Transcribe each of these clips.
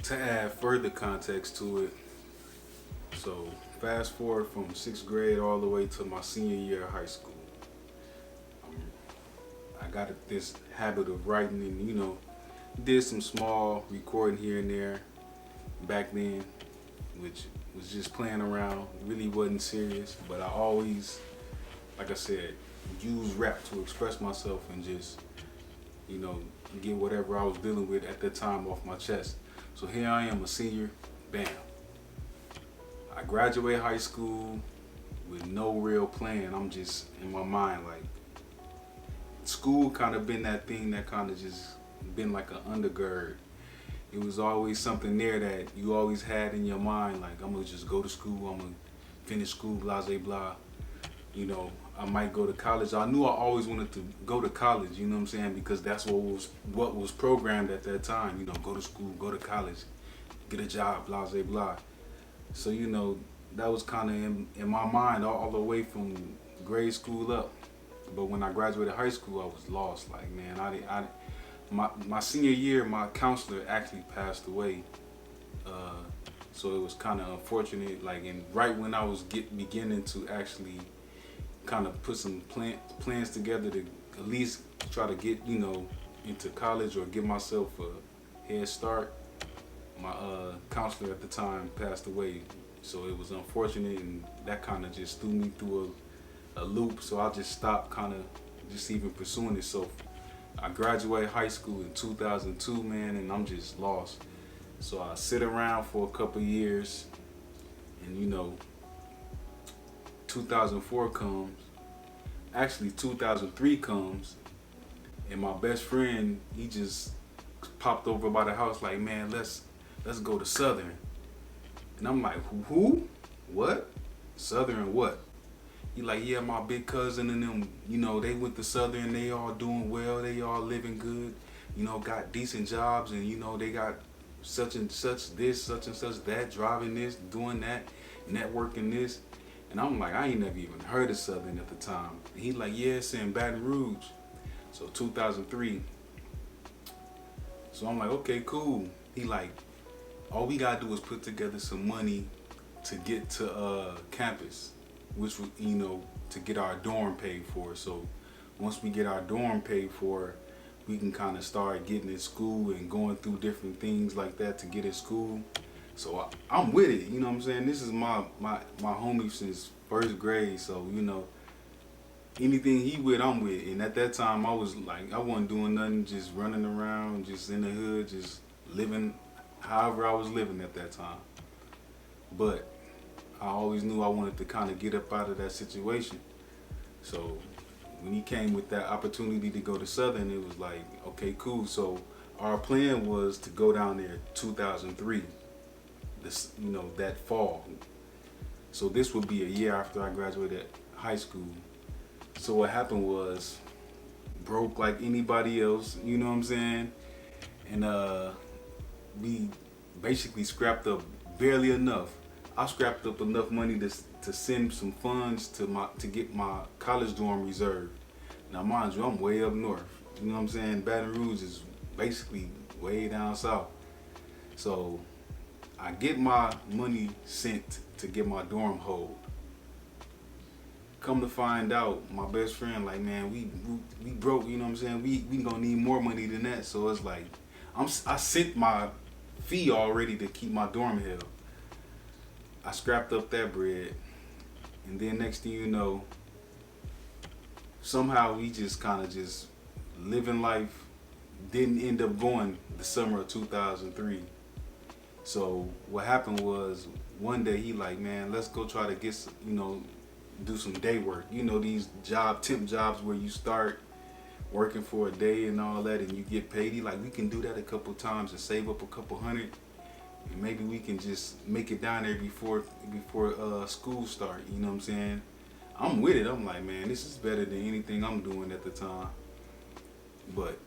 To add further context to it, so fast forward from sixth grade all the way to my senior year of high school. I got this habit of writing and, did some small recording here and there back then, which was just playing around, really wasn't serious, but I always, like I said, use rap to express myself and just, you know, get whatever I was dealing with at that time off my chest. So here I am, a senior, bam. I graduate high school with no real plan. I'm just in my mind like school kind of been that thing that kind of just been like an undergird. It was always something there that you always had in your mind, like I'm gonna just go to school, I'm gonna finish school, blah, blah, blah. I might go to college. I knew I always wanted to go to college, you know what I'm saying? Because that's what was programmed at that time, go to school, go to college, get a job, blah, blah, blah. So, that was kind of in my mind all the way from grade school up. But when I graduated high school, I was lost. Like, man, my senior year, my counselor actually passed away. So it was kind of unfortunate. Like, and right when I was beginning to actually kind of put some plans together to at least try to get, into college or give myself a head start, my counselor at the time passed away. So it was unfortunate, and that kind of just threw me through a loop. So I just stopped kind of just even pursuing it. So I graduated high school in 2002, man, and I'm just lost. So I sit around for a couple years, and 2004 comes. Actually, 2003 comes, and my best friend, he just popped over by the house like, man, let's go to Southern. And I'm like, who? What? Southern what? He like, yeah, my big cousin and them, they went to Southern, they all doing well, they all living good, got decent jobs, and they got such and such this, such and such that, driving this, doing that, networking this. And I'm like, I ain't never even heard of Southern at the time. And he like, yeah, it's in Baton Rouge. So 2003. So I'm like, okay, cool. He like, all we gotta do is put together some money to get to campus, which would, to get our dorm paid for. So once we get our dorm paid for, we can kind of start getting in school and going through different things like that to get in school. So I'm with it, you know what I'm saying? This is my homie since first grade, so anything he with, I'm with. And at that time, I was like, I wasn't doing nothing, just running around, just in the hood, just living however I was living at that time. But I always knew I wanted to kind of get up out of that situation. So when he came with that opportunity to go to Southern, it was like, okay, cool. So our plan was to go down there 2003, that fall. So this would be a year after I graduated high school. So what happened was, broke like anybody else, you know what I'm saying? And we basically scrapped up barely enough. I scrapped up enough money to send some funds to get my college dorm reserved. Now mind you, I'm way up north. You know what I'm saying? Baton Rouge is basically way down south. So I get my money sent to get my dorm hold. Come to find out, my best friend like, man, we broke, you know what I'm saying? We gonna need more money than that. So it's like, I sent my fee already to keep my dorm held. I scrapped up that bread, and then next thing you know, somehow we just kind of just living life. Didn't end up going the summer of 2003. So what happened was, one day he like, man, let's go try to get do some day work. These temp jobs where you start working for a day and all that, and you get paid. He like, we can do that a couple times and save up a couple hundred, and maybe we can just make it down there before school start. You know what I'm saying? I'm with it. I'm like, man, this is better than anything I'm doing at the time. But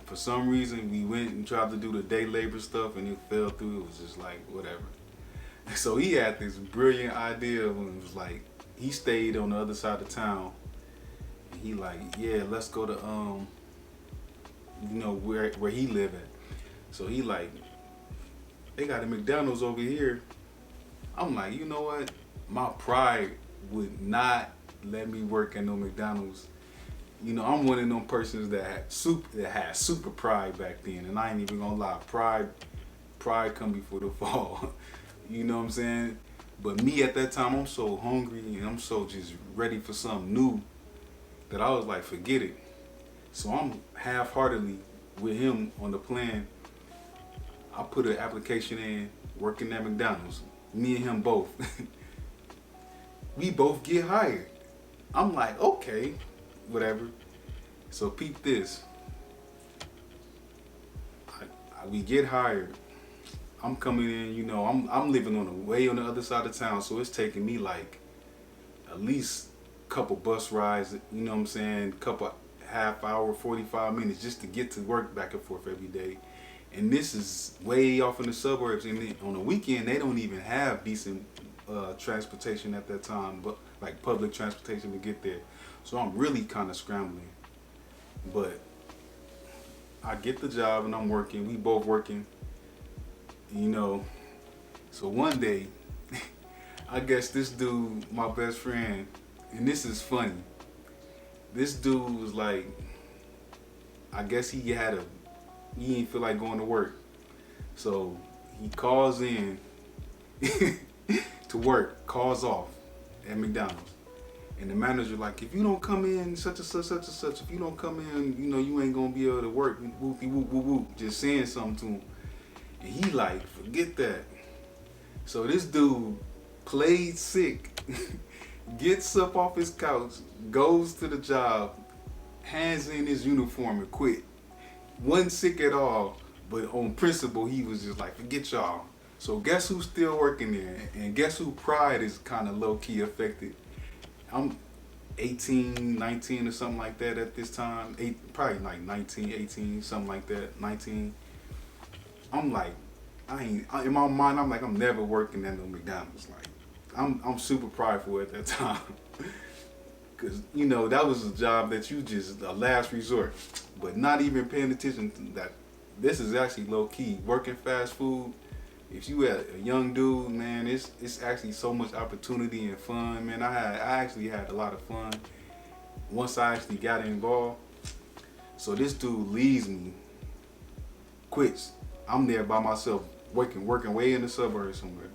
for some reason, we went and tried to do the day labor stuff, and it fell through. It was just like, whatever. So he had this brilliant idea when it was like, he stayed on the other side of town, and he like, yeah, let's go to where he live at. So he like, they got a McDonald's over here. I'm like, you know what? My pride would not let me work at no McDonald's. You know, I'm one of them persons that had super pride back then, and I ain't even gonna lie, pride come before the fall. You know what I'm saying? But me at that time, I'm so hungry and I'm so just ready for something new that I was like, forget it. So I'm half-heartedly with him on the plan. I put an application in, working at McDonald's. Me and him both. We both get hired. I'm like, okay, whatever. So peep this. We get hired. I'm coming in, you know, I'm living on the way on the other side of town, so it's taking me like at least a couple bus rides, you know what I'm saying, couple half hour, 45 minutes just to get to work back and forth every day. And this is way off in the suburbs, and on the weekend they don't even have decent transportation at that time, but like public transportation to get there. So I'm really kind of scrambling. But I get the job and I'm working. We both working. You know. So one day, I guess this dude, my best friend, and this is funny. This dude was like, I guess he didn't feel like going to work. So he calls in to work, calls off at McDonald's. And the manager like, if you don't come in such and such, such and such, if you don't come in, you know, you ain't gonna be able to work. Whoopie whoop whoop whoop, just saying something to him. And he like, forget that. So this dude played sick, gets up off his couch, goes to the job, hands in his uniform and quit. Wasn't sick at all, but on principle, he was just like, forget y'all. So guess who's still working there? And guess who pride is kind of low-key affected? I'm 18, 19 or something like that at this time. Probably like 19, 18, something like that, 19. I'm like, in my mind, I'm like, I'm never working at no McDonald's. Like, I'm super prideful at that time. Cause you know, that was a job that you just, a last resort. But not even paying attention to that. This is actually low key. Working fast food, if you a young dude, man, it's actually so much opportunity and fun, man. I actually had a lot of fun once I actually got involved. So this dude leaves me, quits. I'm there by myself, working way in the suburbs somewhere.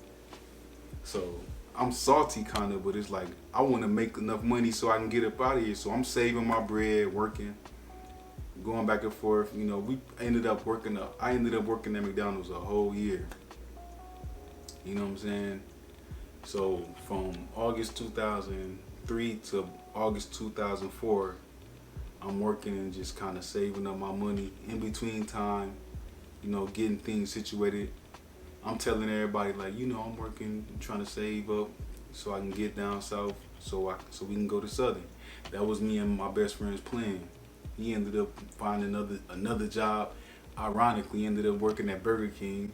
So I'm salty kind of, but it's like I want to make enough money so I can get up out of here. So I'm saving my bread, working, going back and forth. You know, I ended up working at McDonald's a whole year. You know what I'm saying? So from August 2003 to August 2004, I'm working and just kind of saving up my money in between time, you know, getting things situated. I'm telling everybody, like, you know, I'm working, trying to save up so I can get down south, so we can go to Southern. That was me and my best friend's plan. He ended up finding another job. Ironically, ended up working at Burger King,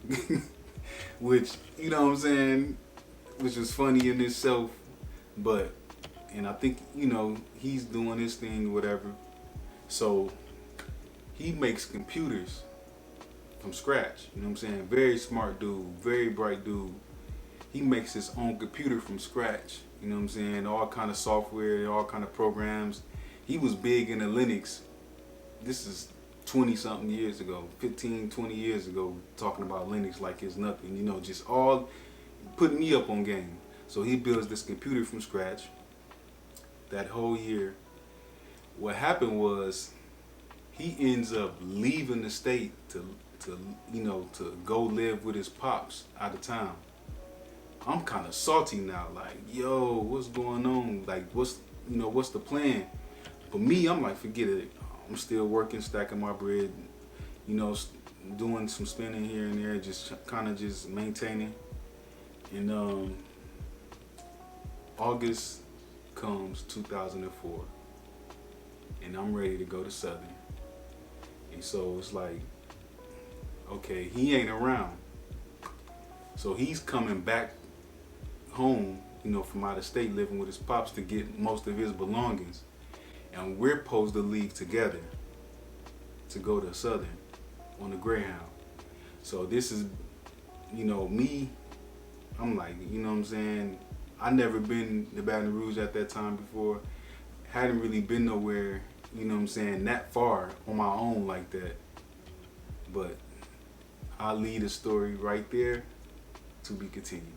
which, you know what I'm saying, which was funny in itself. But, and I think, you know, he's doing his thing, whatever. So he makes computers from scratch. You know what I'm saying? Very smart dude, very bright dude. He makes his own computer from scratch. You know what I'm saying? All kind of software, all kind of programs. He was big into Linux. This is 20 something years ago, 15, 20 years ago, talking about Linux like it's nothing. You know, just all putting me up on game. So he builds this computer from scratch that whole year. What happened was he ends up leaving the state to go live with his pops out of town. I'm kind of salty now, like, yo, what's going on? Like, what's the plan? But me, I'm like, forget it. I'm still working, stacking my bread, you know, doing some spending here and there, just kind of just maintaining. And August comes 2004, and I'm ready to go to Southern. And so it's like, okay, he ain't around. So he's coming back home, you know, from out of state, living with his pops to get most of his belongings. And we're supposed to leave together to go to Southern on the Greyhound. So this is you know, me, I'm like, you know what I'm saying? I never been to Baton Rouge at that time before. Hadn't really been nowhere, you know what I'm saying, that far on my own like that. But I'll leave the story right there to be continued.